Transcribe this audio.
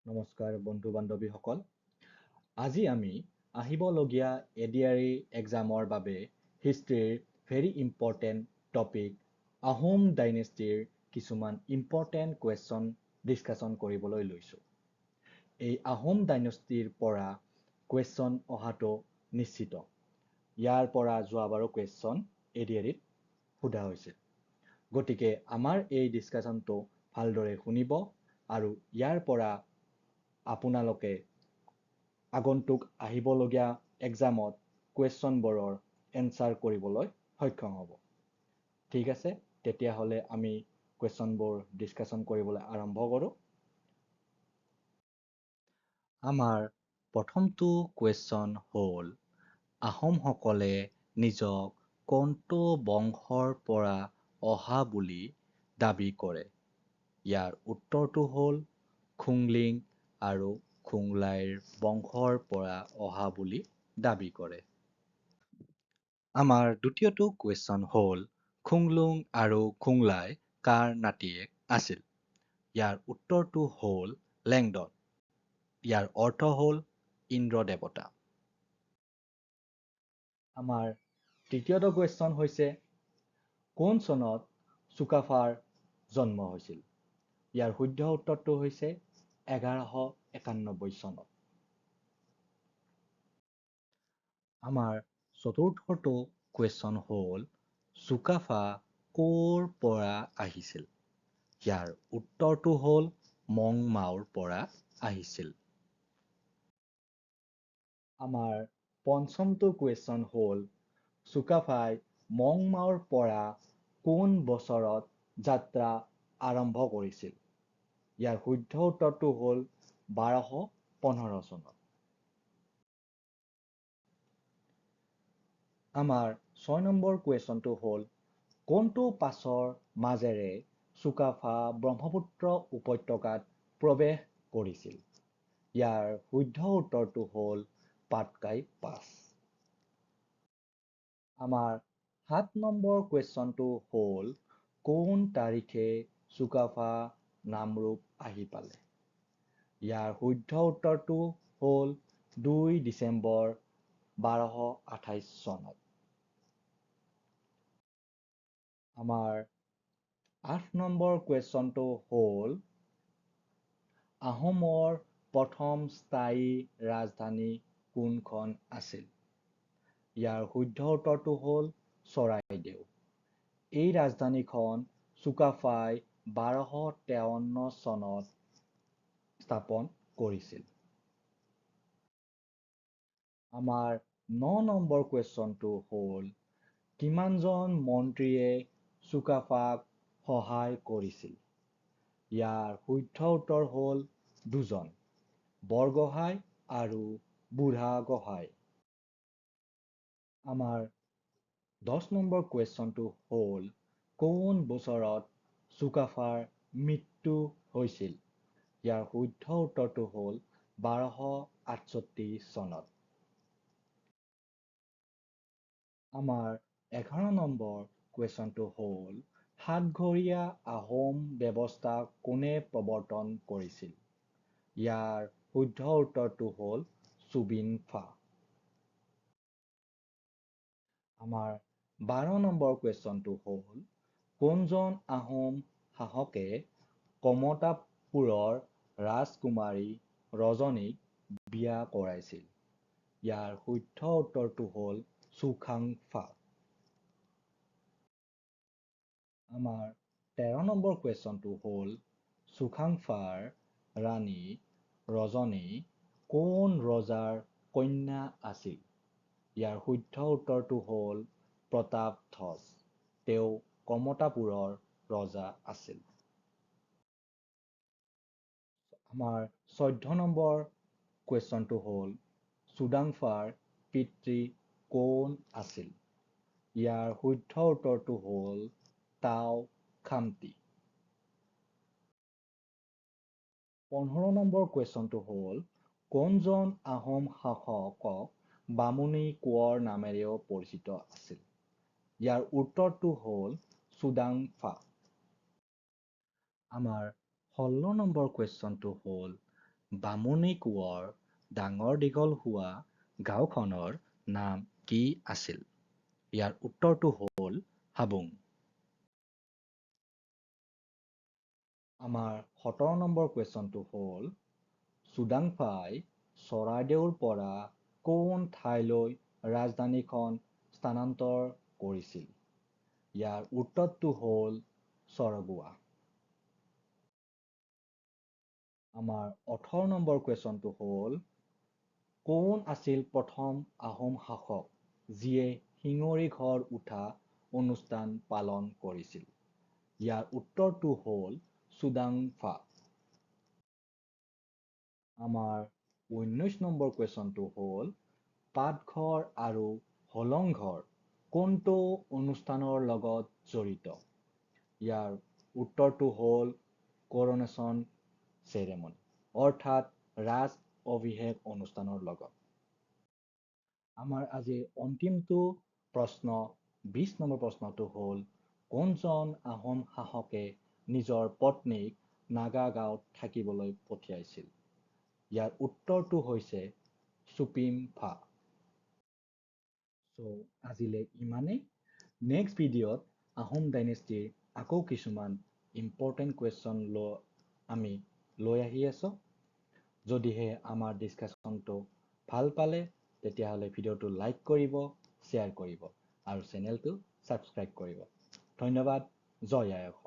নমস্কাৰ বন্ধু বান্ধৱীসকল। আজি আমি আহিবলগীয়া এডিআৰই এক্সামৰ বাবে হিষ্ট্ৰীৰ ভেৰি ইম্পৰ্টেণ্ট টপিক আহোম ডাইনেষ্টিৰ কিছুমান ইম্পৰ্টেণ্ট কুৱেশ্যন ডিছকাশ্যন কৰিবলৈ লৈছোঁ। এই আহোম ডাইনেষ্টিৰ পৰা কুৱেশ্যন অহাটো নিশ্চিত। ইয়াৰ পৰা যোৱাবাৰো কুৱেশ্যন এডিআৰইত সোধা হৈছিল। গতিকে আমাৰ এই ডিছকাশ্যনটো ভালদৰে শুনিব আৰু ইয়াৰ পৰা আপোনালোকে আগন্তুক আহিবলগীয়া এক্সামত কুৱেশ্যনবোৰৰ এনচাৰ কৰিবলৈ সক্ষম হ'ব। ঠিক আছে, তেতিয়াহ'লে আমি কুৱেশ্যনবোৰ ডিছকাশ্যন কৰিবলৈ আৰম্ভ কৰোঁ। আমাৰ প্ৰথমটো কুৱেশ্যন হ'ল, আহোমসকলে নিজক কোনটো বংশৰ পৰা অহা বুলি দাবী কৰে? ইয়াৰ উত্তৰটো হ'ল খুংলিং আৰু খুংলাইৰ বংশৰ পৰা অহা বুলি দাবী কৰে। আমাৰ দ্বিতীয়টো কুৱেশ্যন হ'ল, খুংলুং আৰু খুংলাই কাৰ নাতিয়েক আছিল? ইয়াৰ উত্তৰটো হ'ল লেংডন। ইয়াৰ অৰ্থ হ'ল ইন্দ্ৰ দেৱতা। আমাৰ তৃতীয়টো কুৱেশ্যন হৈছে, কোন চনত চুকাফাৰ জন্ম হৈছিল? ইয়াৰ শুদ্ধ উত্তৰটো হৈছে 1191 চনত। আমাৰ চতুৰ্থটো কুৱেশ্যন হ'ল, চুকাফা ক'ৰ পৰা আহিছিল? ইয়াৰ উত্তৰটো হ'ল মংমাওৰ পৰা আহিছিল। আমাৰ পঞ্চমটো কুৱেশ্যন হ'ল, চুকাফাই মংমাওৰ পৰা কোন বছৰত যাত্ৰা আৰম্ভ কৰিছিল? ইয়াৰ শুদ্ধ উত্তৰটো হ'ল 1215 চনত। আমাৰ 6 নম্বৰ কুৱেশ্যনটো হ'ল, কোনটো পাছৰ মাজেৰে চুকাফা ব্ৰহ্মপুত্ৰ উপত্যকাত প্ৰৱেশ কৰিছিল? ইয়াৰ শুদ্ধ উত্তৰটো হ'ল পাটকাই পাছ। আমাৰ 7 নম্বৰ কুৱেশ্যনটো হ'ল, কোন তাৰিখে চুকাফা নামৰূপ আহি পালে? ইয়াৰ শুদ্ধ উত্তৰটো হ'ল 2 ডিচেম্বৰ 1228 চনত। আমাৰ 8 নম্বৰ কুৱেশ্যনটো হ'ল, আহোমৰ প্ৰথম স্থায়ী ৰাজধানী কোনখন আছিল? ইয়াৰ শুদ্ধ উত্তৰটো হ'ল চৰাইদেউ। এই ৰাজধানীখন চুকাফাই 1253 চনত স্থাপন কৰিছিল। আমাৰ 9 নম্বৰ কুৱেশ্যনটো হ'ল, কিমানজন মন্ত্ৰীয়ে চুকাফাক সহায় কৰিছিল? ইয়াৰ শুদ্ধ উত্তৰ হ'ল 2জন, বৰগোহাঁই আৰু বুঢ়াগোহাঁই। আমাৰ 10 নম্বৰ কুৱেশ্যনটো হ'ল, কোন বছৰত চুকাফাৰ মৃত্যু হৈছিল? ইয়াৰ শুদ্ধ উত্তৰটো হ'ল 1268 চনত। আমাৰ 11 নম্বৰ কুৱেশ্যনটো হ'ল, সাতঘৰীয়া আহোম ব্যৱস্থা কোনে প্ৰৱৰ্তন কৰিছিল? ইয়াৰ শুদ্ধ উত্তৰটো হ'ল চুবিনফা। আমাৰ 12 নম্বৰ কুৱেশ্যনটো হ'ল, কোনজন আহোম শাসকে কমতাপুৰৰ ৰাজকুমাৰী ৰজনীক বিয়া কৰাইছিল? ইয়াৰ শুদ্ধ উত্তৰটো হ'ল চুখাংফা। আমাৰ 13 নম্বৰ কুৱেশ্যনটো হ'ল, চুখাংফাৰ ৰাণী ৰজনী কোন ৰজাৰ কন্যা আছিল? ইয়াৰ শুদ্ধ উত্তৰটো হ'ল প্ৰতাপধ্বজ। তেওঁ কমতাপুৰৰ ৰজা আছিল। আমাৰ 14 নম্বৰ কুৱেশ্যনটো হ'ল, চুডাংফাৰ পিতৃ কোন আছিল? ইয়াৰ শুদ্ধ উত্তৰটো হ'ল টাও খামতি। 15 নম্বৰ কুৱেশ্যনটো হ'ল, কোনজন আহোম শাসকক বামুণী কোঁৱৰ নামেৰেও পৰিচিত আছিল? ইয়াৰ উত্তৰটো হ'ল চুডাংফা। আমাৰ 16 নম্বৰ কুৱেশ্যনটো হ'ল, বামুণী কোঁৱৰ ডাঙৰ দীঘল হোৱা গাঁওখনৰ নাম কি আছিল? ইয়াৰ উত্তৰটো হ'ল হাবুং। আমাৰ 17 নম্বৰ কুৱেশ্যনটো হ'ল চুডাংফাই চৰাইদেউৰ পৰা কোন ঠাইলৈ ৰাজধানীখন স্থানান্তৰ কৰিছিল? ইয়াৰ উত্তৰটো হ'ল চৰগুৱা। আমাৰ 18 নম্বৰ কুৱেশ্যনটো হ'ল কোন আছিল প্ৰথম আহোম শাসক যিয়ে শিঙৰি ঘৰ উঠা অনুষ্ঠান পালন কৰিছিল? ইয়াৰ উত্তৰটো হ'ল চুডাংফা। আমাৰ 19 নম্বৰ কুৱেশ্যনটো হ'ল পাটঘৰ আৰু হলংঘৰ কোনটো অনুষ্ঠানৰ লগত জড়িত? ইয়াৰ উত্তৰটো হ'ল কৰনেশ্যন চেৰেমনি অৰ্থাৎ ৰাজ অভিষেক অনুষ্ঠানৰ লগত। আমাৰ আজিৰ অন্তিমটো প্ৰশ্ন 20 নম্বৰ প্ৰশ্নটো হ'ল কোনজন আহোম শাসকে নিজৰ পত্নীক নাগা গাঁৱত থাকিবলৈ পঠিয়াইছিল? ইয়াৰ উত্তৰটো হৈছে চুপিমফা। আজিলৈ ইমানেই। নেক্সট ভিডিঅ'ত আহোম ডাইনেষ্টিৰ আকৌ কিছুমান ইম্পৰ্টেণ্ট কুৱেশ্যন আমি লৈ আহি আছোঁ। যদিহে আমাৰ ডিছকাশ্যনটো ভাল পালে তেতিয়াহ'লে ভিডিঅ'টো লাইক কৰিব, শ্বেয়াৰ কৰিব আৰু চেনেলটো ছাবস্ক্ৰাইব কৰিব। ধন্যবাদ। জয় আই অসম।